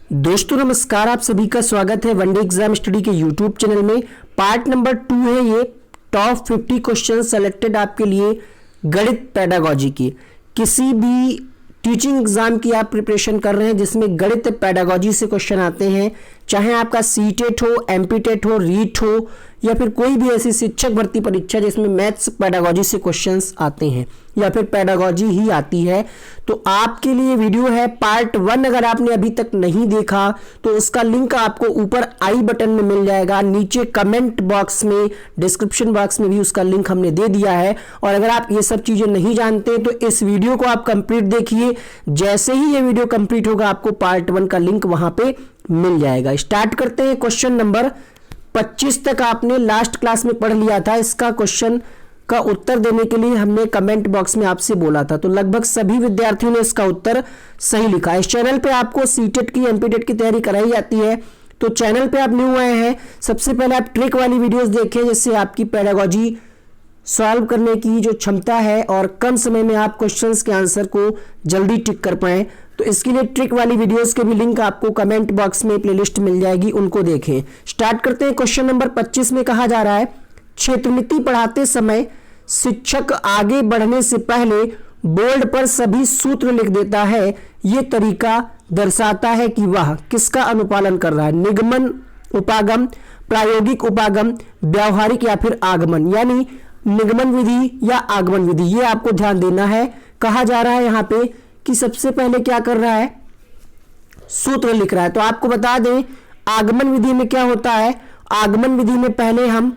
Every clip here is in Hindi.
दोस्तों नमस्कार, आप सभी का स्वागत है वनडे एग्जाम स्टडी के यूट्यूब चैनल में। पार्ट नंबर 2 है ये। टॉप 50 क्वेश्चन सेलेक्टेड आपके लिए गणित पेडागोजी की। किसी भी टीचिंग एग्जाम की आप प्रिपरेशन कर रहे हैं जिसमें गणित पेडागोजी से क्वेश्चन आते हैं, चाहे आपका सीटेट हो, एमपीटेट हो, रीट हो या फिर कोई भी ऐसी शिक्षक भर्ती परीक्षा जिसमें मैथ्स पेडागोजी से क्वेश्चंस आते हैं या फिर पेडागोजी ही आती है, तो आपके लिए वीडियो है पार्ट 1। अगर आपने अभी तक नहीं देखा तो उसका लिंक आपको ऊपर आई बटन में मिल जाएगा, नीचे कमेंट बॉक्स में, डिस्क्रिप्शन बॉक्स में भी उसका लिंक हमने दे दिया है। और अगर आप ये सब चीजें नहीं जानते तो इस वीडियो को आप कंप्लीट देखिए। जैसे ही ये वीडियो कंप्लीट होगा आपको पार्ट 1 का लिंक वहां पे मिल जाएगा। स्टार्ट करते हैं। क्वेश्चन नंबर 25 तक आपने लास्ट क्लास में पढ़ लिया था। इसका क्वेश्चन का उत्तर देने के लिए हमने कमेंट बॉक्स में आपसे बोला था, तो लगभग सभी विद्यार्थियों ने इसका उत्तर सही लिखा। इस चैनल पे आपको सीटेट की, एमपीटेट की तैयारी कराई जाती है, तो चैनल पे आप न्यू आए हैं, सबसे पहले आप ट्रिक वाली वीडियोस देखें जिससे आपकी पेडागोजी सॉल्व करने की जो क्षमता है और कम समय में आप क्वेश्चंस के आंसर को जल्दी टिक कर पाएं। तो इसके लिए ट्रिक वाली वीडियोस के भी लिंक आपको कमेंट बॉक्स में प्लेलिस्ट मिल जाएगी, उनको देखें। स्टार्ट करते हैं। क्वेश्चन नंबर 25 में कहा जा रहा है, क्षेत्रमिति पढ़ाते समय शिक्षक आगे बढ़ने से पहले बोर्ड पर सभी सूत्र लिख देता है। यह तरीका दर्शाता है कि वह किसका अनुपालन कर रहा है? निगमन, उपागम, प्रायोगिक उपागम, व्यावहारिक या फिर आगमन, यानी निगमन विधि या आगमन विधि। ये आपको ध्यान देना है। कहा जा रहा है यहां पे कि सबसे पहले क्या कर रहा है? सूत्र लिख रहा है। तो आपको बता दें आगमन विधि में क्या होता है। आगमन विधि में पहले हम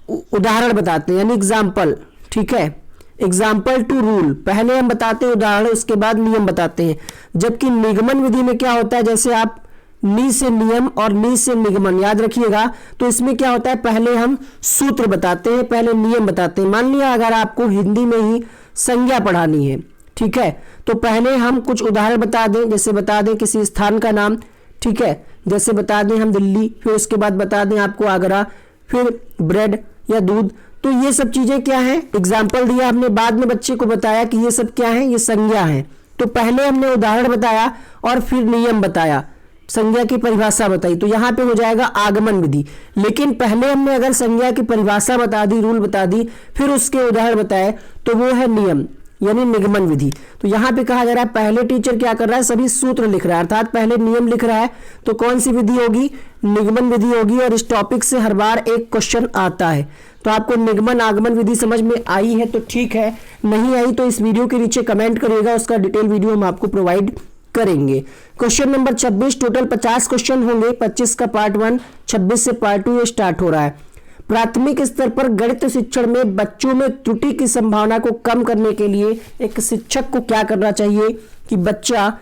उदाहरण बताते हैं, यानी एग्जाम्पल, ठीक है, एग्जाम्पल टू रूल। पहले हम बताते हैं उदाहरण, उसके बाद नियम बताते हैं। जबकि निगमन विधि में क्या होता है, जैसे आप नी से नियम और नी से निगमन याद रखिएगा, तो इसमें क्या होता है, पहले हम सूत्र बताते हैं, पहले नियम बताते हैं। मान लिया अगर आपको हिंदी में ही संज्ञा पढ़ानी है, ठीक है, तो पहले हम कुछ उदाहरण बता दें, जैसे बता दें किसी स्थान का नाम, ठीक है, जैसे बता दें हम दिल्ली, फिर उसके बाद बता दें आपको आगरा, फिर ब्रेड या दूध। तो ये सब चीजें क्या है, एग्जाम्पल दिया हमने, बाद में बच्चे को बताया कि ये सब क्या है, ये संज्ञा है। तो पहले हमने उदाहरण बताया और फिर नियम बताया, संज्ञा की परिभाषा बताई, तो यहां पे हो जाएगा आगमन विधि। लेकिन पहले हमने अगर संज्ञा की परिभाषा बता दी, रूल बता दी, फिर उसके उदाहरण बताए, तो वो है नियम, यानी निगमन विधि। तो यहां पे कहा जा रहा है पहले टीचर क्या कर रहा है, सभी सूत्र लिख रहा है, अर्थात पहले नियम लिख रहा है। तो कौन सी विधि होगी? निगमन विधि होगी। और इस टॉपिक से हर बार एक क्वेश्चन आता है, तो आपको निगमन आगमन विधि समझ में आई है तो ठीक है, नहीं आई तो इस वीडियो के नीचे कमेंट करिएगा, उसका डिटेल वीडियो हम आपको प्रोवाइड करेंगे। क्वेश्चन नंबर 26, टोटल 50 क्वेश्चन होंगे। 25 का पार्ट 1, 26 से पार्ट 2 ये स्टार्ट हो रहा है। प्राथमिक स्तर पर गणित शिक्षण में बच्चों में त्रुटि की संभावना को कम करने के लिए एक शिक्षक को क्या करना चाहिए कि बच्चा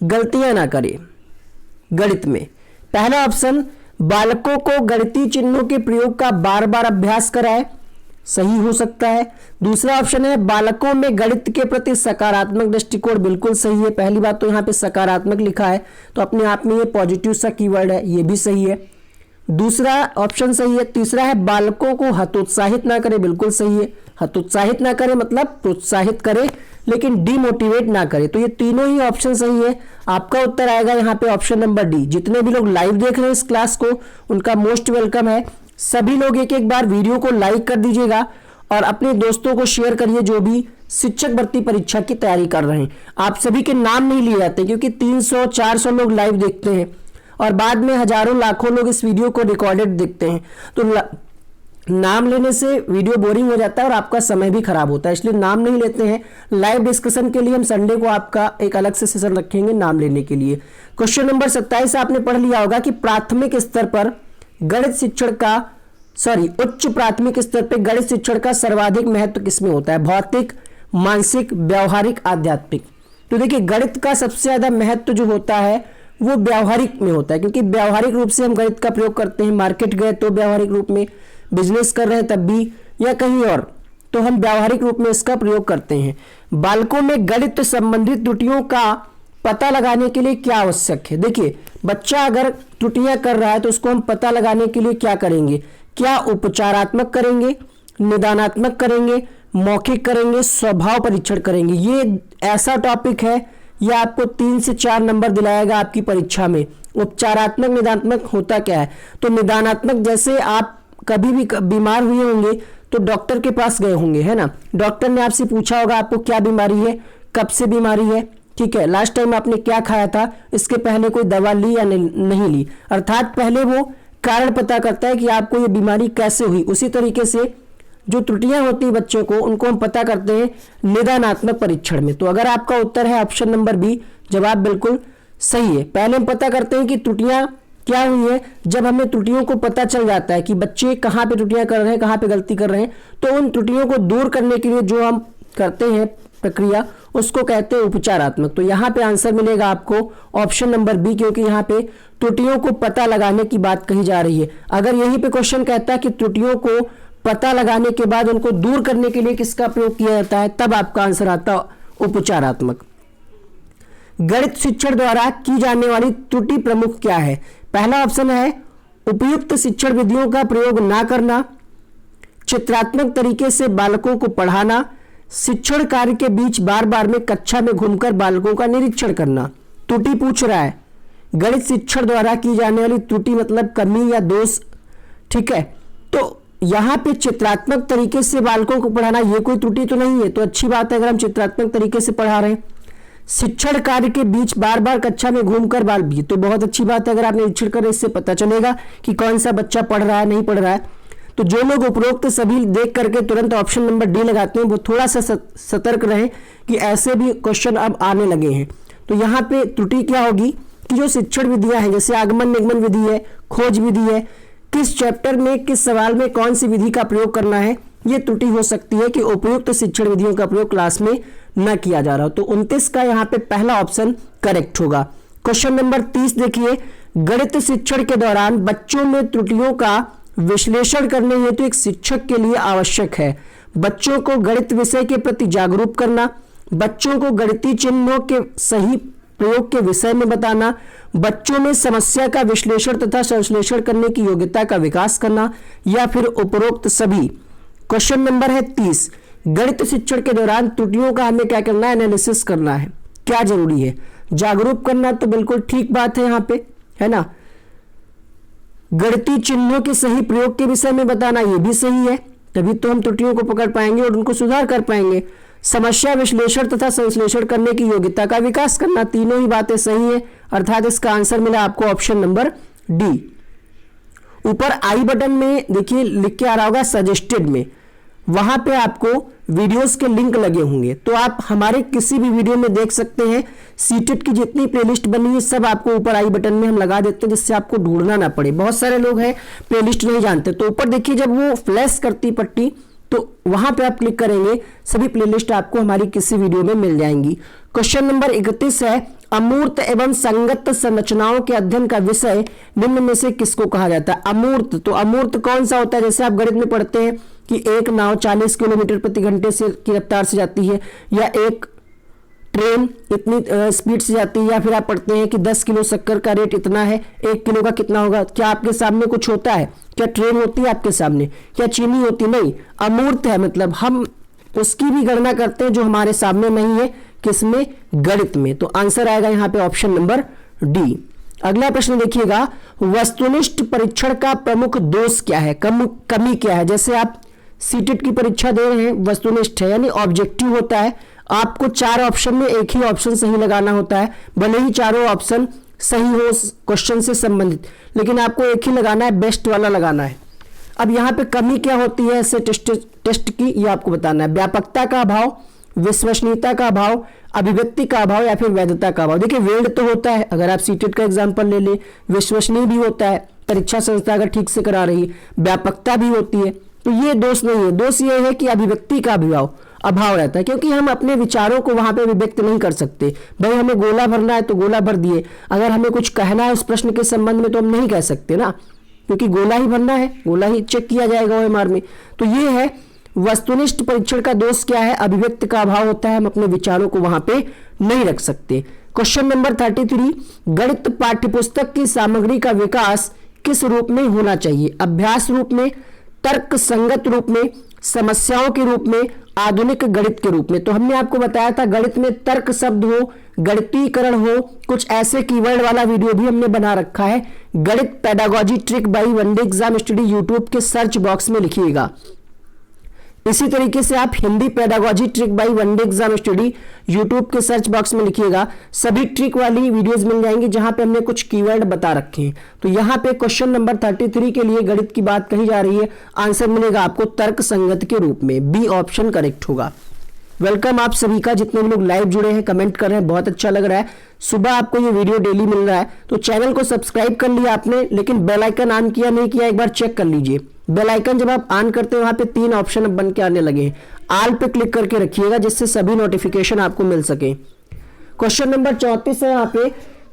गलतियां ना करे गणित में। पहला ऑप्शन, बालकों को गणितीय चिन्हों के प्रयोग का बार बार अभ्यास कराए, सही हो सकता है। दूसरा ऑप्शन है, बालकों में गणित के प्रति सकारात्मक दृष्टिकोण, बिल्कुल सही है। पहली बात तो यहाँ पे सकारात्मक लिखा है तो अपने आप में ये पॉजिटिव सा कीवर्ड है, ये भी सही है। दूसरा ऑप्शन सही है। तीसरा है, बालकों को हतोत्साहित ना करे, बिल्कुल सही है। हतोत्साहित ना करे मतलब प्रोत्साहित करे लेकिन डिमोटिवेट ना करे। तो ये तीनों ही ऑप्शन सही है। आपका उत्तर आएगा यहाँ पे ऑप्शन नंबर डी। जितने भी लोग लाइव देख रहे हैं इस क्लास को, उनका मोस्ट वेलकम है। सभी लोग एक एक बार वीडियो को लाइक कर दीजिएगा और अपने दोस्तों को शेयर करिए जो भी शिक्षक भर्ती परीक्षा की तैयारी कर रहे हैं। आप सभी के नाम नहीं लिए जाते क्योंकि 300-400 लोग लाइव देखते हैं और बाद में हजारों लाखों लोग इस वीडियो को रिकॉर्डेड देखते हैं, तो नाम लेने से वीडियो बोरिंग हो जाता है और आपका समय भी खराब होता है, इसलिए नाम नहीं लेते हैं। लाइव डिस्कशन के लिए हम संडे को आपका एक अलग से सेशन रखेंगे नाम लेने के लिए। क्वेश्चन नंबर 27 आपने पढ़ लिया होगा कि प्राथमिक स्तर पर गणित शिक्षण का उच्च प्राथमिक स्तर पर गणित शिक्षण का सर्वाधिक महत्व किसमें होता है? भौतिक, मानसिक, व्यावहारिक, आध्यात्मिक। तो देखिए गणित का सबसे ज्यादा महत्व जो होता है वो व्यावहारिक में होता है, क्योंकि व्यावहारिक रूप से हम गणित का प्रयोग करते हैं। मार्केट गए तो व्यावहारिक रूप में, बिजनेस कर रहे हैं तब भी, या कहीं और, तो हम व्यावहारिक रूप में इसका प्रयोग करते हैं। बालकों में गणित संबंधित त्रुटियों का पता लगाने के लिए क्या आवश्यक है? देखिए बच्चा अगर त्रुटियां कर रहा है तो उसको हम पता लगाने के लिए क्या करेंगे? क्या उपचारात्मक करेंगे, निदानात्मक करेंगे, मौखिक करेंगे, स्वभाव परीक्षण करेंगे। ये ऐसा टॉपिक है, यह आपको 3 से 4 नंबर दिलाएगा आपकी परीक्षा में। उपचारात्मक निदानात्मक होता क्या है? तो निदानात्मक जैसे आप कभी भी बीमार हुए होंगे तो डॉक्टर के पास गए होंगे, है ना, डॉक्टर ने आपसे पूछा होगा आपको क्या बीमारी है, कब से बीमारी है, ठीक है, लास्ट टाइम आपने क्या खाया था, इसके पहले कोई दवा ली या नहीं ली, अर्थात पहले वो कारण पता करता है कि आपको ये बीमारी कैसे हुई। उसी तरीके से जो त्रुटियां होती हैं बच्चों को, उनको हम पता करते हैं निदानात्मक परीक्षण में। तो अगर आपका उत्तर है ऑप्शन नंबर बी, जवाब बिल्कुल सही है। पहले हम पता करते हैं कि त्रुटियां क्या हुई है। जब हमें त्रुटियों को पता चल जाता है कि बच्चे कहाँ पे त्रुटियां कर रहे हैं, कहाँ पे गलती कर रहे हैं, तो उन त्रुटियों को दूर करने के लिए जो हम करते हैं प्रक्रिया, उसको कहते हैं उपचारात्मक। तो यहाँ पे आंसर मिलेगा आपको ऑप्शन नंबर बी, क्योंकि यहाँ पे त्रुटियों को पता लगाने की बात कही जा रही है। अगर यहीं पे क्वेश्चन कहता है कि त्रुटियों को पता लगाने के बाद उनको दूर करने के लिए किसका प्रयोग किया जाता है, तब आपका आंसर आता उपचारात्मक। गणित शिक्षण द्वारा की जाने वाली त्रुटि प्रमुख क्या है? पहला ऑप्शन है उपयुक्त शिक्षण विधियों का प्रयोग ना करना, चित्रात्मक तरीके से बालकों को पढ़ाना, शिक्षण कार्य के बीच बार बार में कक्षा में घूमकर बालकों का निरीक्षण करना। त्रुटि पूछ रहा है, गणित शिक्षण द्वारा की जाने वाली त्रुटि मतलब कमी या दोष, ठीक है। तो यहाँ पे चित्रात्मक तरीके से बालकों को पढ़ाना, ये कोई त्रुटि तो नहीं है, तो अच्छी बात है अगर हम चित्रात्मक तरीके से पढ़ा रहे हैं। शिक्षण कार्य के बीच बार बार कक्षा में घूमकर बाल भी, तो बहुत अच्छी बात है, अगर आप निरीक्षण करें इससे पता चलेगा कि कौन सा बच्चा पढ़ रहा है नहीं पढ़ रहा है। तो जो लोग उपरोक्त सभी देख करके तुरंत ऑप्शन नंबर डी लगाते हैं वो थोड़ा सा सतर्क रहें कि ऐसे भी क्वेश्चन अब आने लगे हैं। तो यहाँ पे त्रुटि क्या होगी कि जो शिक्षण विधियां हैं, जैसे आगमन निगमन विधि है, खोज विधि है, किस चैप्टर में किस सवाल में कौन सी विधि का प्रयोग करना है, ये त्रुटि हो सकती है कि उपयुक्त शिक्षण विधियों का प्रयोग क्लास में न किया जा रहा हो। तो 29 का यहाँ पे पहला ऑप्शन करेक्ट होगा। क्वेश्चन नंबर 30 देखिए, गणित शिक्षण के दौरान बच्चों में त्रुटियों का विश्लेषण करने हेतु एक शिक्षक के लिए आवश्यक है बच्चों को गणित विषय के प्रति जागरूक करना, बच्चों को गणितीय चिन्हों के सही प्रयोग के विषय में बताना, बच्चों में समस्या का विश्लेषण तथा संश्लेषण करने की योग्यता का विकास करना, या फिर उपरोक्त सभी। क्वेश्चन नंबर है 30, गणित शिक्षण के दौरान त्रुटियों का हमें क्या करना है, एनालिसिस करना है। क्या जरूरी है? जागरूक करना, तो बिल्कुल ठीक बात है यहाँ पे, है ना। गणितीय चिन्हों के सही प्रयोग के विषय में बताना, ये भी सही है, तभी तो हम त्रुटियों को पकड़ पाएंगे और उनको सुधार कर पाएंगे। समस्या विश्लेषण तथा संश्लेषण करने की योग्यता का विकास करना, तीनों ही बातें सही है, अर्थात इसका आंसर मिला आपको ऑप्शन नंबर डी। ऊपर आई बटन में देखिए लिख के आ रहा होगा सजेस्टेड में, वहां पे आपको वीडियोस के लिंक लगे होंगे, तो आप हमारे किसी भी वीडियो में देख सकते हैं। सीटेट की जितनी प्लेलिस्ट बनी है सब आपको ऊपर आई बटन में हम लगा देते हैं, जिससे आपको ढूंढना ना पड़े। बहुत सारे लोग हैं प्लेलिस्ट नहीं जानते, तो ऊपर देखिए जब वो फ्लैश करती पट्टी, तो वहां पे आप क्लिक करेंगे, सभी प्लेलिस्ट आपको हमारी किसी वीडियो में मिल जाएंगी। क्वेश्चन नंबर 31 है, अमूर्त एवं संगत संरचनाओं के अध्ययन का विषय निम्न में से किसको कहा जाता है? अमूर्त, तो अमूर्त कौन सा होता है? जैसे आप गणित में पढ़ते हैं कि एक नाव 40 किलोमीटर प्रति घंटे से की रफ्तार से जाती है, या एक ट्रेन इतनी स्पीड से जाती है, या फिर आप पढ़ते हैं कि 10 किलो शक्कर का रेट इतना है, 1 किलो का कितना होगा। क्या आपके सामने कुछ होता है? क्या ट्रेन होती है आपके सामने? क्या चीनी होती? नहीं, अमूर्त है, मतलब हम उसकी भी गणना करते हैं जो हमारे सामने नहीं है, किसमें? गणित में। तो आंसर आएगा यहाँ पे ऑप्शन नंबर डी। अगला प्रश्न देखिएगा, वस्तुनिष्ठ परीक्षण का प्रमुख दोष क्या है, कमी क्या है? जैसे आप सीटेट की परीक्षा दे रहे हैं, वस्तुनिष्ठ है यानी ऑब्जेक्टिव होता है, आपको 4 ऑप्शन में एक ही ऑप्शन सही लगाना होता है, भले ही चारों ऑप्शन सही हो क्वेश्चन से संबंधित, लेकिन आपको एक ही लगाना है, बेस्ट वाला लगाना है। अब यहाँ पे कमी क्या होती है ऐसे टेस्ट की, ये आपको बताना है। व्यापकता का अभाव, विश्वसनीयता का अभाव, अभिव्यक्ति का अभाव, या फिर वैधता का अभाव। देखिए वेल्ड तो होता है, अगर आप सीटेट का एग्जाम्पल ले लें, विश्वसनीय भी होता है, परीक्षा संस्था अगर ठीक से करा रही, व्यापकता भी होती है, तो ये दोष नहीं है। दोष ये है कि अभिव्यक्ति का अभाव रहता है, क्योंकि हम अपने विचारों को वहां पे अभिव्यक्त नहीं कर सकते। भाई हमें गोला भरना है तो गोला भर दिए, अगर हमें कुछ कहना है उस प्रश्न के संबंध में तो हम नहीं कह सकते ना, क्योंकि गोला ही भरना है, गोला ही चेक किया जाएगा OMR में। तो ये है वस्तुनिष्ठ परीक्षण का दोष क्या है, अभिव्यक्त का अभाव होता है, हम अपने विचारों को वहां पे नहीं रख सकते। क्वेश्चन नंबर 33, गणित पाठ्यपुस्तक की सामग्री का विकास किस रूप में होना चाहिए? अभ्यास रूप में, तर्क संगत रूप में, समस्याओं के रूप में, आधुनिक गणित के रूप में। तो हमने आपको बताया था गणित में तर्क शब्द हो, गणितीकरण हो, कुछ ऐसे कीवर्ड वाला वीडियो भी हमने बना रखा है। गणित pedagogy trick by one day exam study YouTube के सर्च बॉक्स में लिखिएगा। इसी तरीके से आप Hindi pedagogy trick by one day exam study YouTube के सर्च बॉक्स में लिखिएगा, सभी ट्रिक वाली वीडियोस मिल जाएंगी जहां पे हमने कुछ कीवर्ड बता रखे हैं। तो यहाँ पे क्वेश्चन नंबर 33 के लिए गणित की बात कही जा रही है, आंसर मिलेगा आपको तर्क संगत के रूप में, बी ऑप्शन करेक्ट होगा। वेलकम आप सभी का, जितने भी लोग लाइव जुड़े हैं, कमेंट कर रहे हैं, बहुत अच्छा लग रहा है। सुबह आपको ये वीडियो डेली मिल रहा है, तो चैनल को सब्सक्राइब कर लिया आपने, लेकिन बेल आइकन ऑन किया नहीं किया, एक बार चेक कर लीजिए। बेल आइकन जब आप ऑन करते हैं वहां पे 3 ऑप्शन अब बन के आने लगे हैं, ऑल पे क्लिक करके रखिएगा जिससे सभी नोटिफिकेशन आपको मिल सके। क्वेश्चन नंबर 34 है यहाँ पे,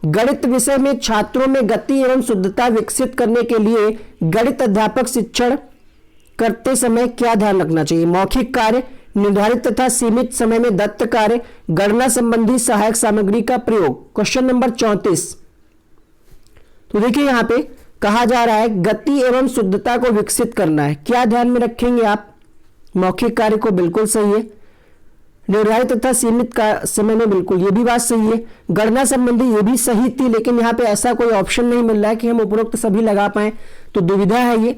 गणित विषय में छात्रों में गति एवं शुद्धता विकसित करने के लिए गणित अध्यापक शिक्षण करते समय क्या ध्यान रखना चाहिए? मौखिक कार्य, निर्धारित तथा सीमित समय में दत्त कार्य, गणना संबंधी सहायक सामग्री का प्रयोग। क्वेश्चन नंबर 34, तो देखिए यहां पे कहा जा रहा है गति एवं शुद्धता को विकसित करना है, क्या ध्यान में रखेंगे आप? मौखिक कार्य को बिल्कुल सही है, निर्धारित तथा सीमित समय में बिल्कुल, ये भी बात सही है, गणना संबंधी ये भी सही थी, लेकिन यहाँ पे ऐसा कोई ऑप्शन नहीं मिल रहा है कि हम उपरोक्त सभी लगा पाए, तो दुविधा है ये।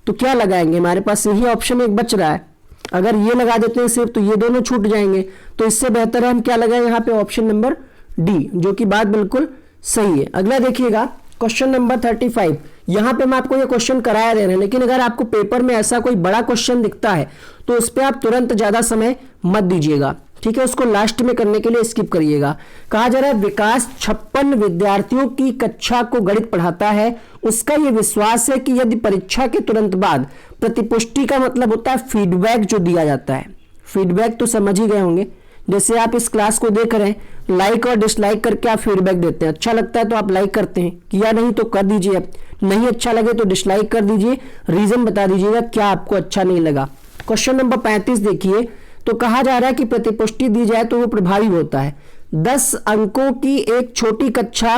तो क्या लगाएंगे? हमारे पास यही ऑप्शन एक बच रहा है, अगर ये लगा देते हैं सिर्फ तो ये दोनों छूट जाएंगे, तो इससे बेहतर है हम क्या लगाएं यहाँ पे? ऑप्शन नंबर डी, जो कि बात बिल्कुल सही है। अगला देखिएगा क्वेश्चन नंबर 35, यहां पे हम आपको ये क्वेश्चन कराया दे रहे हैं, लेकिन अगर आपको पेपर में ऐसा कोई बड़ा क्वेश्चन दिखता है तो उस पर आप तुरंत ज्यादा समय मत दीजिएगा, ठीक है, उसको लास्ट में करने के लिए स्किप करिएगा। कहा जा रहा है विकास 56 विद्यार्थियों की कक्षा को गणित पढ़ाता है, उसका यह विश्वास है कि यदि परीक्षा के तुरंत बाद प्रतिपुष्टि का मतलब होता है फीडबैक जो दिया जाता है, फीडबैक तो समझ ही गए होंगे, जैसे आप इस क्लास को देख रहे हैं, लाइक और डिसलाइक करके आप फीडबैक देते हैं, अच्छा लगता है तो आप लाइक करते हैं, किया नहीं तो कर दीजिए, नहीं अच्छा लगे तो डिसलाइक कर दीजिए, रीजन बता दीजिएगा क्या आपको अच्छा नहीं लगा। क्वेश्चन नंबर 35 देखिए, तो कहा जा रहा है कि प्रतिपुष्टि दी जाए तो वो प्रभावी होता है। 10 अंकों की एक छोटी कक्षा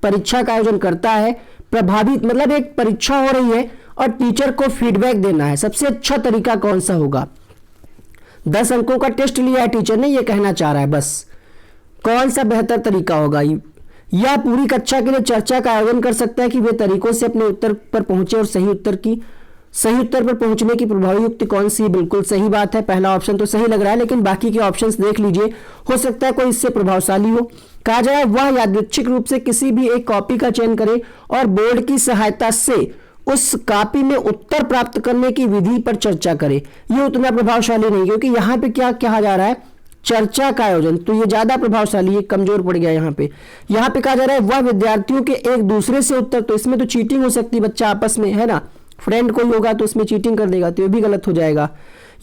परीक्षा का आयोजन करता है, प्रभावी मतलब एक परीक्षा हो रही है और टीचर को फीडबैक देना है, सबसे अच्छा तरीका कौन सा होगा? 10 अंकों का टेस्ट लिया है टीचर ने, ये कहना चाह रहा है बस, कौन सा बेहतर तरीका होगा? या पूरी कक्षा के लिए चर्चा का आयोजन कर सकता है कि वे तरीकों से अपने उत्तर पर पहुंचे और सही उत्तर पर पहुंचने की प्रभावी युक्ति कौन सी? बिल्कुल सही बात है, पहला ऑप्शन तो सही लग रहा है, लेकिन बाकी के ऑप्शंस देख लीजिए, हो सकता है कोई इससे प्रभावशाली हो। कहा जाए वह यादृच्छिक रूप से किसी भी एक कॉपी का चयन करे और बोर्ड की सहायता से उस कॉपी में उत्तर प्राप्त करने की विधि पर चर्चा करे, ये उतना प्रभावशाली नहीं, क्योंकि यहाँ पे क्या कहा जा रहा है? चर्चा का आयोजन, तो ये ज्यादा प्रभावशाली है, कमजोर पड़ गया यहाँ पे कहा जा रहा है वह विद्यार्थियों के एक दूसरे से उत्तर, तो इसमें तो चीटिंग हो सकती है, बच्चा आपस में, है ना, फ्रेंड कोई होगा तो उसमें चीटिंग कर देगा, तो ये भी गलत हो जाएगा।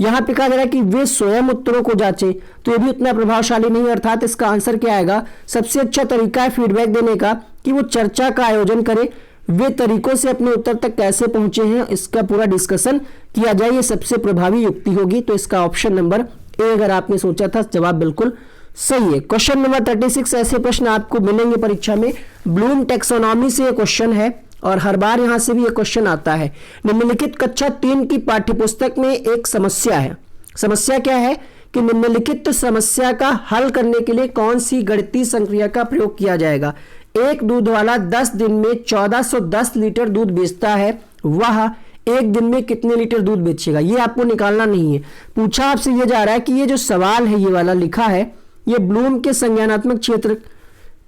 यहाँ पे कहा जा रहा है कि वे स्वयं उत्तरों को जांचे, तो ये भी उतना प्रभावशाली नहीं, अर्थात इसका आंसर क्या आएगा? सबसे अच्छा तरीका है फीडबैक देने का कि वो चर्चा का आयोजन करे, वे तरीकों से अपने उत्तर तक कैसे पहुंचे हैं इसका पूरा डिस्कशन किया जाए, ये सबसे प्रभावी युक्ति होगी। तो इसका ऑप्शन नंबर ए अगर आपने सोचा था, जवाब बिल्कुल सही है। क्वेश्चन नंबर 36, ऐसे प्रश्न आपको मिलेंगे परीक्षा में, ब्लूम टैक्सोनॉमी से ये क्वेश्चन है और हर बार यहां से भी ये क्वेश्चन आता है। निम्नलिखित कक्षा 3 की पाठ्यपुस्तक में एक समस्या है, समस्या क्या है कि निम्नलिखित समस्या का हल करने के लिए कौन सी गणितीय संक्रिया का प्रयोग किया जाएगा? एक दूध वाला 10 दिन में 1410 लीटर दूध बेचता है, वह एक दिन में कितने लीटर दूध बेचेगा? ये आपको निकालना नहीं है, पूछा आपसे ये जा रहा है कि ये जो सवाल है ये वाला लिखा है, ये ब्लूम के संज्ञानात्मक क्षेत्र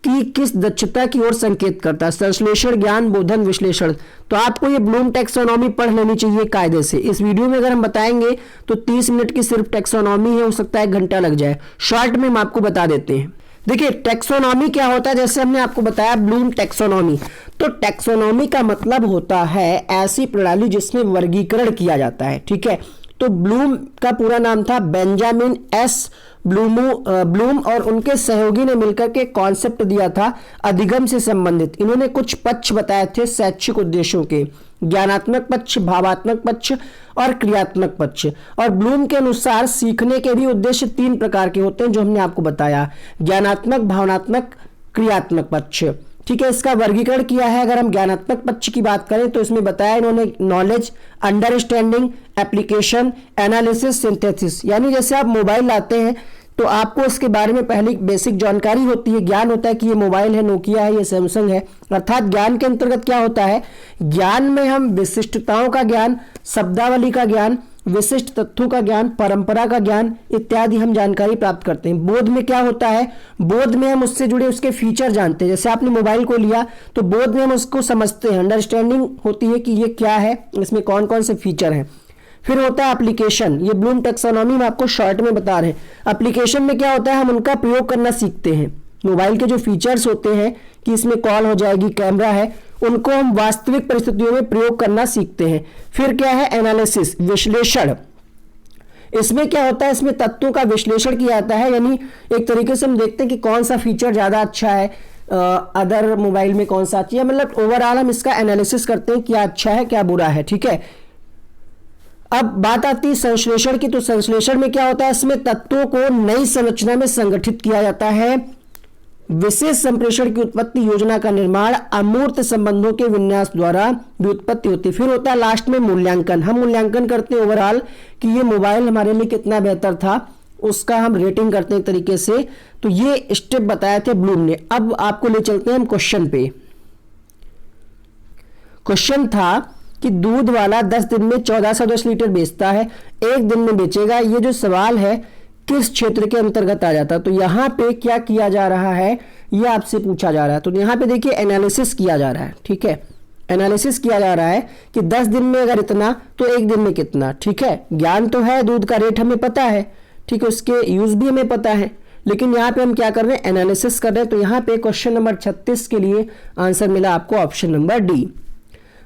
की किस दक्षता की ओर संकेत करता है? संश्लेषण, ज्ञान, बोधन, विश्लेषण। तो आपको ये ब्लूम टैक्सोनॉमी पढ़ लेनी चाहिए कायदे से। इस वीडियो में अगर हम बताएंगे तो 30 मिनट की सिर्फ टैक्सोनॉमी है, हो सकता है 1 घंटा लग जाए, शॉर्ट में हम आपको बता देते हैं। देखिए टैक्सोनॉमी क्या होता है, जैसे हमने आपको बताया ब्लूम टैक्सोनॉमी, तो टैक्सोनॉमी का मतलब होता है ऐसी प्रणाली जिसमें वर्गीकरण किया जाता है, ठीक है। तो ब्लूम का पूरा नाम था बेंजामिन एस ब्लूम और उनके सहयोगी ने मिलकर के कॉन्सेप्ट दिया था अधिगम से संबंधित। इन्होंने कुछ पक्ष बताए थे शैक्षिक उद्देश्यों के, ज्ञानात्मक पक्ष, भावात्मक पक्ष और क्रियात्मक पक्ष। और ब्लूम के अनुसार सीखने के भी उद्देश्य 3 प्रकार के होते हैं जो हमने आपको बताया, ज्ञानात्मक, भावनात्मक, क्रियात्मक पक्ष, ठीक है। इसका वर्गीकरण किया है। अगर हम ज्ञानात्मक पक्ष की बात करें तो इसमें बताया इन्होंने knowledge, understanding, application, analysis, synthesis. यानी जैसे आप मोबाइल लाते हैं तो आपको इसके बारे में पहले बेसिक जानकारी होती है, ज्ञान होता है कि ये मोबाइल है, नोकिया है, ये सैमसंग है। अर्थात ज्ञान के अंतर्गत क्या होता है, ज्ञान में हम विशिष्टताओं का ज्ञान, शब्दावली का ज्ञान, विशिष्ट तथ्यों का ज्ञान, परंपरा का ज्ञान इत्यादि हम जानकारी प्राप्त करते हैं। बोध में क्या होता है, बोध में हम उससे जुड़े उसके फीचर जानते हैं। जैसे आपने मोबाइल को लिया तो बोध में हम उसको समझते हैं, अंडरस्टैंडिंग होती है कि ये क्या है, इसमें कौन कौन से फीचर हैं। फिर होता है एप्लीकेशन, ये ब्लूम टैक्सोनॉमी में आपको शॉर्ट में बता रहे हैं। एप्लीकेशन में क्या होता है, हम उनका प्रयोग करना सीखते हैं। मोबाइल के जो फीचर्स होते हैं कि इसमें कॉल हो जाएगी, कैमरा है, उनको हम वास्तविक परिस्थितियों में प्रयोग करना सीखते हैं। फिर क्या है, एनालिसिस, विश्लेषण। इसमें क्या होता है, इसमें तत्वों का विश्लेषण किया जाता है, यानी एक तरीके से हम देखते हैं कि कौन सा फीचर ज्यादा अच्छा है, अदर मोबाइल में कौन सा अच्छा है, मतलब ओवरऑल हम इसका एनालिसिस करते हैं क्या अच्छा है क्या बुरा है। ठीक है, अब बात आती है संश्लेषण की। तो संश्लेषण में क्या होता है, इसमें तत्वों को नई संरचना में संगठित किया जाता है, विशेष संप्रेषण की उत्पत्ति योजना का निर्माण, अमूर्त संबंधों के विन्यास द्वारा व्युत्पत्ति होती है। फिर होता है लास्ट में मूल्यांकन। हम मूल्यांकन करते हैं ओवरऑल कि ये मोबाइल हमारे लिए कितना बेहतर था, उसका हम रेटिंग करते हैं एक तरीके से। तो ये स्टेप बताए थे ब्लूम ने। अब आपको ले चलते हैं हम क्वेश्चन पे। क्वेश्चन था कि दूध वाला 10 दिन में 1410 लीटर बेचता है, एक दिन में बेचेगा। ये जो सवाल है किस क्षेत्र के अंतर्गत आ जाता है, तो यहाँ पे क्या किया जा रहा है, ये आपसे पूछा जा रहा है। तो यहाँ पे देखिए एनालिसिस किया जा रहा है। ठीक है, एनालिसिस किया जा रहा है कि 10 दिन में अगर इतना तो एक दिन में कितना। ठीक है, ज्ञान तो है, दूध का रेट हमें पता है, ठीक है, उसके यूज भी हमें पता है, लेकिन यहाँ पे हम क्या कर रहे हैं, एनालिसिस कर रहे हैं। तो यहाँ पे क्वेश्चन नंबर 36 के लिए आंसर मिला आपको option number D.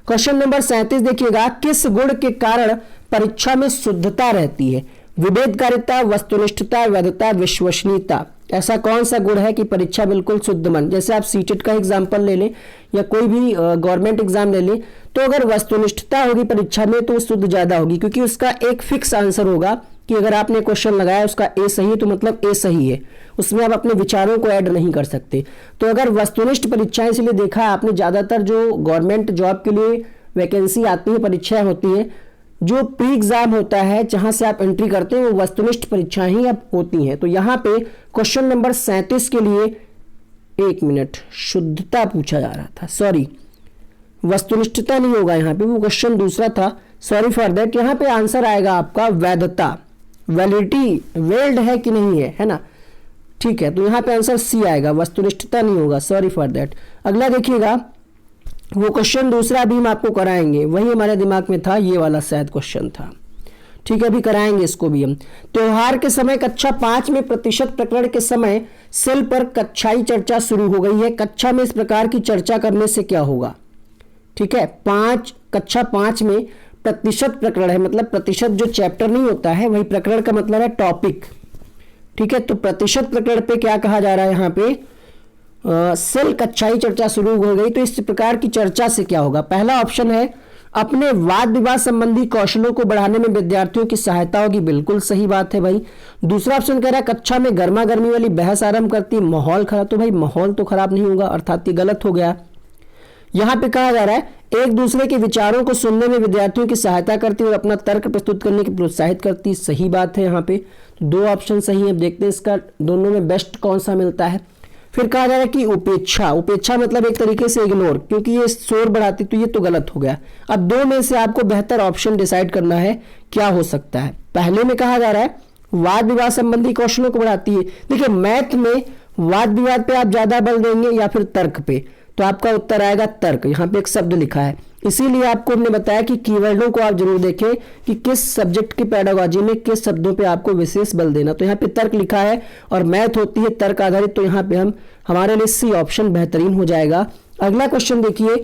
Question number 37 देखिएगा, किस गुण के कारण परीक्षा में शुद्धता रहती है, विभेदकारिता, वस्तुनिष्ठता, वैधता, विश्वसनीयता। ऐसा कौन सा गुण है कि परीक्षा बिल्कुल शुद्ध मन। जैसे आप सीटेट का एग्जाम्पल ले लें या कोई भी गवर्नमेंट एग्जाम ले लें, तो अगर वस्तुनिष्ठता होगी परीक्षा में तो शुद्ध ज्यादा होगी, क्योंकि उसका एक फिक्स आंसर होगा कि अगर आपने क्वेश्चन लगाया उसका ए सही है तो मतलब ए सही है, उसमें आप अपने विचारों को ऐड नहीं कर सकते। तो अगर वस्तुनिष्ठ परीक्षाएं, इसलिए देखा है आपने ज्यादातर जो गवर्नमेंट जॉब के लिए वैकेंसी आती है, परीक्षाएं होती है, जो प्री एग्जाम होता है जहां से आप एंट्री करते हैं वो वस्तुनिष्ठ परीक्षाएं ही अब होती हैं। तो यहाँ पे क्वेश्चन नंबर 37 के लिए, एक मिनट, शुद्धता पूछा जा रहा था, सॉरी, वस्तुनिष्ठता नहीं होगा यहाँ पे, वो क्वेश्चन दूसरा था, सॉरी फॉर दैट। यहाँ पे आंसर आएगा आपका वैधता, वैलिडिटी, वेल्ड है कि नहीं है ना। ठीक है, तो यहाँ पे आंसर सी आएगा, वस्तुनिष्ठता नहीं होगा, सॉरी फॉर दैट। अगला देखिएगा, वो क्वेश्चन दूसरा भी हम आपको कराएंगे, वही हमारे दिमाग में था, ये वाला शायद क्वेश्चन था। ठीक है, अभी कराएंगे इसको भी हम। त्योहार के समय कक्षा 5 में प्रतिशत प्रकरण के समय सेल पर कक्षाई चर्चा शुरू हो गई है। कक्षा में इस प्रकार की चर्चा करने से क्या होगा। ठीक है, कक्षा 5 में प्रतिशत प्रकरण है, मतलब प्रतिशत जो चैप्टर नहीं होता है, वही प्रकरण का मतलब है टॉपिक। ठीक है, तो प्रतिशत प्रकरण पे क्या कहा जा रहा है यहाँ पे, सेल कक्षाई चर्चा शुरू हो गई, तो इस प्रकार की चर्चा से क्या होगा। पहला ऑप्शन है अपने वाद विवाद संबंधी कौशलों को बढ़ाने में विद्यार्थियों की सहायता होगी, बिल्कुल सही बात है भाई। दूसरा ऑप्शन कह रहा है कक्षा में गर्मा गर्मी वाली बहस आरंभ करती, माहौल खराब, तो भाई माहौल तो खराब नहीं होगा, अर्थात ये गलत हो गया। यहाँ पे कहा जा रहा है एक दूसरे के विचारों को सुनने में विद्यार्थियों की सहायता करती और अपना तर्क प्रस्तुत करने की प्रोत्साहित करती, सही बात है। यहाँ पे दो ऑप्शन सही है, देखते हैं इसका दोनों में बेस्ट कौन सा मिलता है। फिर कहा जा रहा है कि उपेक्षा, उपेक्षा मतलब एक तरीके से इग्नोर, क्योंकि ये शोर बढ़ाती, तो ये तो गलत हो गया। अब दो में से आपको बेहतर ऑप्शन डिसाइड करना है क्या हो सकता है। पहले में कहा जा रहा है वाद विवाद संबंधी कौशलों को बढ़ाती है। देखिए मैथ में वाद विवाद पे आप ज्यादा बल देंगे या फिर तर्क पे, तो आपका उत्तर आएगा तर्क। यहाँ पे एक शब्द लिखा है, इसीलिए आपको हमने बताया कि कीवर्डों को आप जरूर देखें कि किस सब्जेक्ट की पेडागोजी में किस शब्दों पे आपको विशेष बल देना। तो यहाँ पे तर्क लिखा है और मैथ होती है तर्क आधारित, तो यहाँ पे हमारे लिए सी ऑप्शन बेहतरीन हो जाएगा। अगला क्वेश्चन देखिए,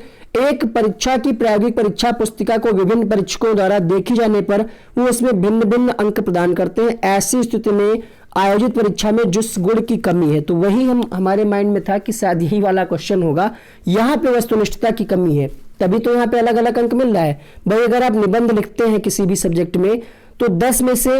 एक परीक्षा की प्रायोगिक परीक्षा पुस्तिका को विभिन्न परीक्षकों द्वारा देखी जाने पर वो उसमें भिन्न भिन्न अंक प्रदान करते हैं। ऐसी स्थिति में आयोजित परीक्षा में जिस गुण की कमी है, तो वही हमारे माइंड में था कि शायद यही वाला क्वेश्चन होगा। यहाँ पे वस्तुनिष्ठता की कमी है, तभी तो यहाँ पे अलग अलग अंक मिल रहा है भाई। अगर आप निबंध लिखते हैं किसी भी सब्जेक्ट में, तो 10 में से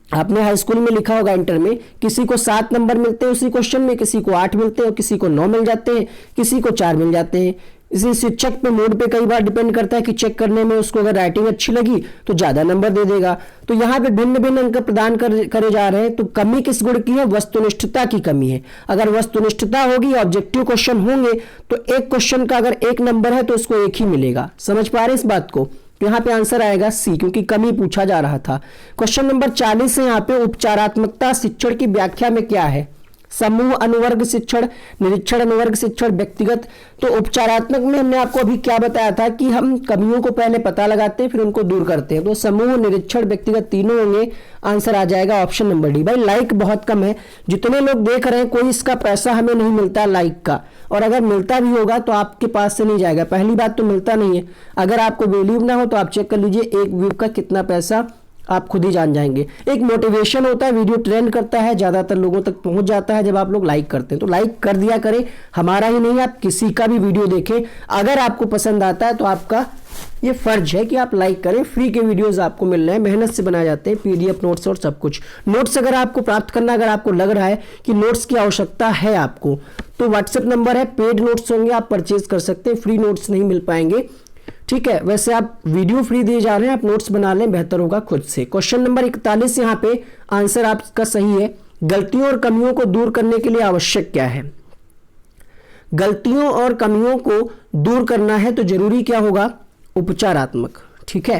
आपने हाई स्कूल में लिखा होगा, इंटर में किसी को 7 नंबर मिलते हैं उसी क्वेश्चन में, किसी को 8 मिलते हैं और किसी को 9 मिल जाते हैं, किसी को 4 मिल जाते हैं। किसी शिक्षक पे मूड पे कई बार डिपेंड करता है कि चेक करने में उसको अगर राइटिंग अच्छी लगी तो ज्यादा नंबर दे देगा। तो यहाँ पे भिन्न भिन्न अंक प्रदान करे जा रहे हैं। तो कमी किस गुण की है? वस्तुनिष्ठता की कमी है। अगर वस्तुनिष्ठता होगी, ऑब्जेक्टिव क्वेश्चन होंगे, तो एक क्वेश्चन का अगर 1 नंबर है तो उसको 1 ही मिलेगा। समझ पा रहे हैं इस बात को? तो यहाँ पे आंसर आएगा सी, क्योंकि कमी पूछा जा रहा था। क्वेश्चन नंबर 40 है। यहाँ पे उपचारात्मकता शिक्षण की व्याख्या में क्या है? समूह अनुवर्ग शिक्षण, निरीक्षण अनुवर्ग शिक्षण, व्यक्तिगत। तो उपचारात्मक में हमने आपको अभी क्या बताया था कि हम कमियों को पहले पता लगाते हैं फिर उनको दूर करते हैं। तो समूह, निरीक्षण, व्यक्तिगत तीनों होंगे। आंसर आ जाएगा ऑप्शन नंबर डी। भाई लाइक बहुत कम है, जितने लोग देख रहे हैं कोई इसका पैसा हमें नहीं मिलता लाइक का, और अगर मिलता भी होगा तो आपके पास से नहीं जाएगा। पहली बात तो मिलता नहीं है। अगर आपको वैल्यू ना हो तो आप चेक कर लीजिए एक व्यू का कितना पैसा, आप खुद ही जान जाएंगे। एक मोटिवेशन होता है, वीडियो ट्रेंड करता है, ज्यादातर लोगों तक पहुंच जाता है जब आप लोग लाइक करते हैं। तो लाइक कर दिया करें, हमारा ही नहीं आप किसी का भी वीडियो देखें, अगर आपको पसंद आता है तो आपका ये फर्ज है कि आप लाइक करें। फ्री के वीडियोस आपको मिल रहे हैं, मेहनत से बनाए जाते हैं, पीडीएफ नोट्स और सब कुछ। नोट्स अगर आपको प्राप्त करना, अगर आपको लग रहा है कि नोट्स की आवश्यकता है आपको, तो व्हाट्सएप नंबर है, पेड नोट्स होंगे, आप परचेज कर सकते हैं, फ्री नोट्स नहीं मिल पाएंगे। ठीक है, वैसे आप वीडियो फ्री दिए जा रहे हैं, आप नोट्स बना लें, बेहतर होगा खुद से। क्वेश्चन नंबर 41 यहाँ पे आंसर आपका सही है। गलतियों और कमियों को दूर करने के लिए आवश्यक क्या है? गलतियों और कमियों को दूर करना है तो जरूरी क्या होगा? उपचारात्मक। ठीक है,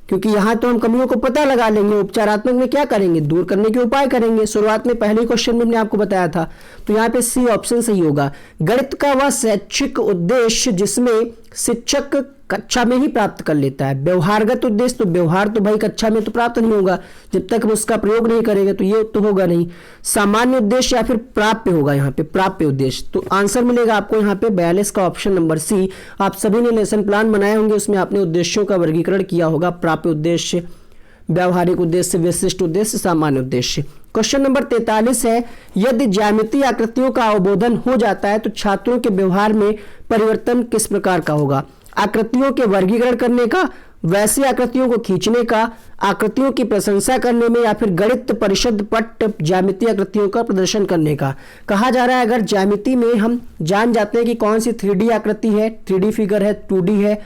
क्योंकि यहां तो हम कमियों को पता लगा लेंगे, उपचारात्मक में क्या करेंगे? दूर करने के उपाय करेंगे। शुरुआत में पहले क्वेश्चन में हमने आपको बताया था, तो यहाँ पे सी ऑप्शन सही होगा। गणित का वह शैक्षिक उद्देश्य जिसमें शिक्षक कक्षा में ही प्राप्त कर लेता है। व्यवहारगत उद्देश्य, तो व्यवहार तो भाई कक्षा में तो प्राप्त नहीं होगा जब तक हम उसका प्रयोग नहीं करेंगे, तो ये तो होगा नहीं। सामान्य उद्देश्य या फिर प्राप्य होगा, यहाँ पे प्राप्य उद्देश्य। तो आंसर मिलेगा आपको यहाँ पे 42 का ऑप्शन नंबर सी। आप सभी ने लेसन प्लान बनाए होंगे, उसमें आपने उद्देश्यों का वर्गीकरण किया होगा, प्राप्य उद्देश्य, व्यावहारिक उद्देश्य, विशिष्ट उद्देश्य, सामान्य उद्देश्य। क्वेश्चन नंबर 43 है। यदि ज्यामितीय आकृतियों का अवबोधन हो जाता है तो छात्रों के व्यवहार में परिवर्तन किस प्रकार का होगा? आकृतियों के वर्गीकरण करने का, वैसे आकृतियों को खींचने का, आकृतियों की प्रशंसा करने में, या फिर गणित परिषद पट ज्यामितीय आकृतियों का प्रदर्शन करने का। कहा जा रहा है अगर ज्यामिति में हम जान जाते हैं कि कौन सी 3D आकृति है, 3D फिगर है, 2D है,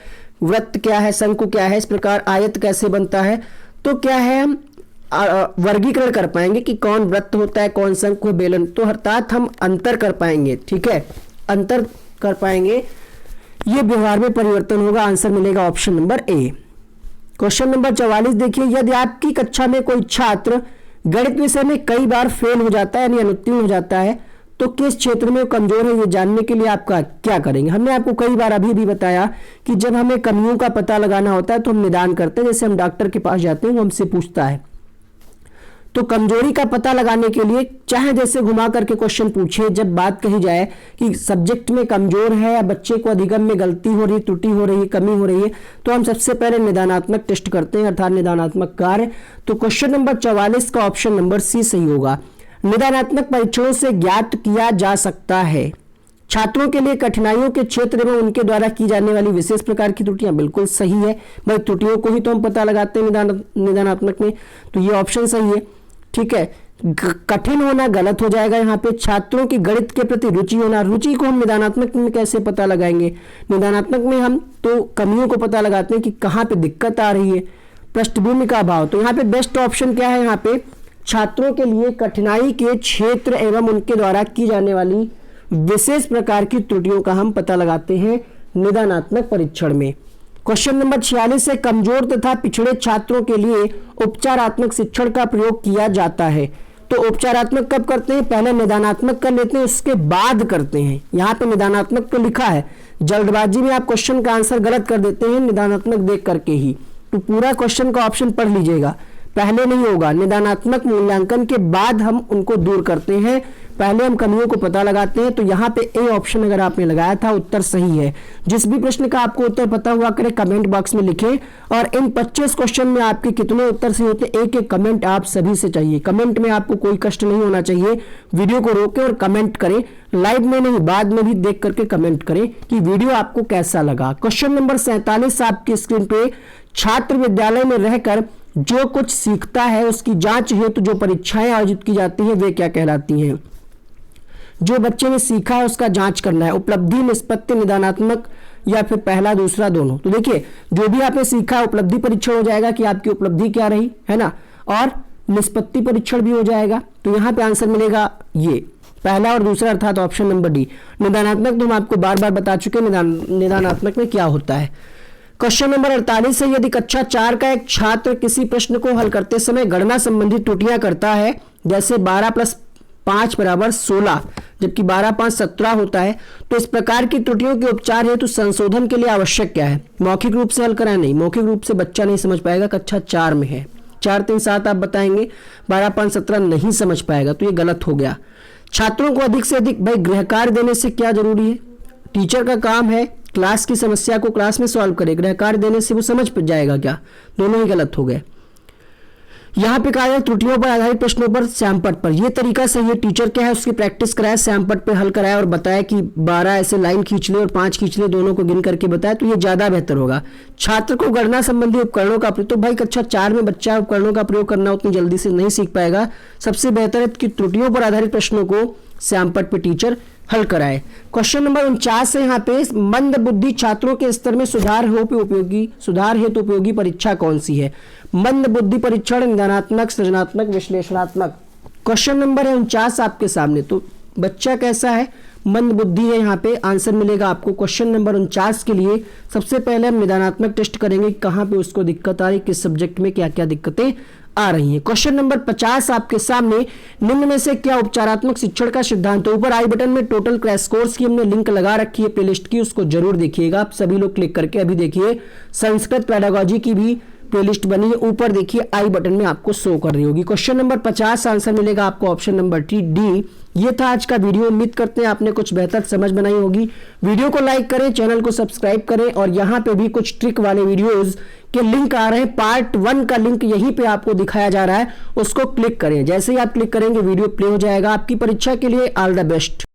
वृत्त क्या है, शंकु क्या है, इस प्रकार आयत कैसे बनता है, तो क्या है हम वर्गीकरण कर पाएंगे कि कौन वृत्त होता है, कौन शंकु है, बेलन। तो अर्थात हम अंतर कर पाएंगे। ठीक है, अंतर कर पाएंगे, ये व्यवहार में परिवर्तन होगा। आंसर मिलेगा option number A. Question number 44 देखिए। यदि आपकी कक्षा में कोई छात्र गणित विषय में कई बार फेल हो जाता है, यानी अनुत्तीर्ण हो जाता है, तो किस क्षेत्र में वो कमजोर है, ये जानने के लिए आपका क्या करेंगे? हमने आपको कई बार अभी भी बताया कि जब हमें कमियों का पता लगाना होता है तो हम निदान करते हैं। जैसे हम डॉक्टर के पास जाते हैं, वो हमसे पूछता है, तो कमजोरी का पता लगाने के लिए चाहे जैसे घुमा करके क्वेश्चन पूछे, जब बात कही जाए कि सब्जेक्ट में कमजोर है या बच्चे को अधिगम में गलती हो रही, त्रुटि हो रही है, कमी हो रही है, तो हम सबसे पहले निदानात्मक टेस्ट करते हैं, अर्थात निदानात्मक कार्य। तो क्वेश्चन नंबर 44 का ऑप्शन नंबर सी सही होगा। निदानात्मक परीक्षणों से ज्ञात किया जा सकता है छात्रों के लिए कठिनाइयों के क्षेत्र में उनके द्वारा की जाने वाली विशेष प्रकार की त्रुटियां। बिल्कुल सही है भाई, त्रुटियों को ही तो हम पता लगाते हैं निदानात्मक में, तो ये ऑप्शन सही है। ठीक है, कठिन होना गलत हो जाएगा। यहाँ पे छात्रों की गणित के प्रति रुचि होना, रुचि को हम निदानात्मक में कैसे पता लगाएंगे? निदानात्मक में हम तो कमियों को पता लगाते हैं कि कहाँ पे दिक्कत आ रही है। पृष्ठभूमि का अभाव, तो यहाँ पे बेस्ट ऑप्शन क्या है? यहाँ पे छात्रों के लिए कठिनाई के क्षेत्र एवं उनके द्वारा की जाने वाली विशेष प्रकार की त्रुटियों का हम पता लगाते हैं निदानात्मक परीक्षण में। क्वेश्चन नंबर 46 है। कमजोर तथा पिछड़े छात्रों के लिए उपचारात्मक शिक्षण का प्रयोग किया जाता है। तो उपचारात्मक कब करते हैं? पहले निदानात्मक कर लेते हैं, उसके बाद करते हैं। यहाँ पे निदानात्मक तो लिखा है, जल्दबाजी में आप क्वेश्चन का आंसर गलत कर देते हैं निदानात्मक देख करके ही। तो पूरा क्वेश्चन का ऑप्शन पढ़ लीजिएगा, पहले नहीं होगा। निदानात्मक मूल्यांकन के बाद हम उनको दूर करते हैं, पहले हम कमियों को पता लगाते हैं। तो यहाँ पे ए ऑप्शन अगर आपने लगाया था उत्तर सही है। जिस भी प्रश्न का आपको उत्तर पता हुआ करे कमेंट बॉक्स में लिखें, और इन 25 क्वेश्चन में आपके कितने उत्तर सही होते, एक एक कमेंट आप सभी से चाहिए। कमेंट में आपको कोई कष्ट नहीं होना चाहिए, वीडियो को रोकें और कमेंट करें, लाइव में नहीं बाद में भी देख करके कमेंट करें कि वीडियो आपको कैसा लगा। क्वेश्चन नंबर 47 आपकी स्क्रीन पे। छात्र विद्यालय में रहकर जो कुछ सीखता है उसकी जांच हेतु जो परीक्षाएं आयोजित की जाती हैं वे क्या कहलाती हैं? जो बच्चे ने सीखा है उसका जांच करना है। उपलब्धि, निष्पत्ति, निदानात्मक या फिर पहला दूसरा दोनों। तो देखिए जो भी आपने सीखा है उपलब्धि परीक्षण हो जाएगा कि आपकी उपलब्धि क्या रही है ना, और निष्पत्ति परीक्षण भी हो जाएगा। तो यहाँ पे आंसर मिलेगा ये पहला और दूसरा, अर्थात ऑप्शन नंबर डी। निदानात्मक तो हम आपको बार बार बता चुके हैं निदानात्मक में क्या होता है। क्वेश्चन नंबर 48 है, यदि कक्षा 4 का एक छात्र किसी प्रश्न को हल करते समय गणना संबंधी त्रुटियां करता है, जैसे 12 + 5 = 16, जबकि 12 + 5 = 17 होता है, तो इस प्रकार की त्रुटियों के उपचार हेतु संशोधन के लिए आवश्यक क्या है? मौखिक रूप से हल कराना नहीं, मौखिक रूप से बच्चा नहीं समझ पाएगा, कक्षा 4 में है। 4, 3, 7 आप बताएंगे, 12, 5, 17 नहीं समझ पाएगा, तो ये गलत हो गया। छात्रों को अधिक से अधिक भाई गृह कार्य देने से क्या जरूरी है? टीचर का काम है क्लास की समस्या को क्लास में सॉल्व करे, गृह कार्य देने से वो समझ जाएगा क्या? दोनों ही गलत हो गए। यहाँ पे कहा है त्रुटियों पर आधारित प्रश्नों पर श्यामपट्ट पर, यह तरीका सही है। टीचर क्या है उसकी प्रैक्टिस कराया, श्यामपट्ट पे हल कराया और बताया कि 12 ऐसे लाइन खींच ले और 5 खींच ले, दोनों को गिन करके बताया, तो ये ज्यादा बेहतर होगा। छात्र को गणना संबंधी उपकरणों का प्रयोग, तो भाई कक्षा 4 में बच्चा उपकरणों का प्रयोग करना उतनी जल्दी से नहीं सीख पाएगा। सबसे बेहतर है कि त्रुटियों पर आधारित प्रश्नों को श्यामपट्ट पे टीचर हल कराए। क्वेश्चन नंबर 49 है, यहाँ पे मंद बुद्धि छात्रों के स्तर में सुधार हेतु उपयोगी परीक्षा कौन सी है? मंद बुद्धि परीक्षण, निदानात्मक, सृजनात्मक, विश्लेषणात्मक। क्वेश्चन नंबर 49 आपके सामने। तो बच्चा कैसा है? मंद बुद्धि है। यहाँ पे आंसर मिलेगा आपको क्वेश्चन नंबर 49 के लिए। सबसे पहले हम निदानात्मक टेस्ट करेंगे, कहाँ पे उसको दिक्कत आ रही, किस सब्जेक्ट में क्या क्या दिक्कतें आ रही हैं। क्वेश्चन नंबर 50 आपके सामने, निम्न में से क्या उपचारात्मक शिक्षण का सिद्धांत? तो ऊपर आई बटन में टोटल क्रैश कोर्स की हमने लिंक लगा रखी है प्लेलिस्ट की, उसको जरूर देखिएगा आप सभी लोग क्लिक करके। अभी देखिए संस्कृत पेडागोजी की भी प्लेलिस्ट बनी है, ऊपर देखिए आई बटन में आपको शो कर रही होगी। क्वेश्चन नंबर 50 आंसर मिलेगा आपको ऑप्शन नंबर डी। ये था आज का वीडियो। उम्मीद करते हैं आपने कुछ बेहतर समझ बनाई होगी। वीडियो को लाइक करें, चैनल को सब्सक्राइब करें, और यहाँ पे भी कुछ ट्रिक वाले वीडियोस के लिंक आ रहे हैं। पार्ट 1 का लिंक यहीं पे आपको दिखाया जा रहा है, उसको क्लिक करें। जैसे ही आप क्लिक करेंगे वीडियो प्ले हो जाएगा। आपकी परीक्षा के लिए ऑल द बेस्ट।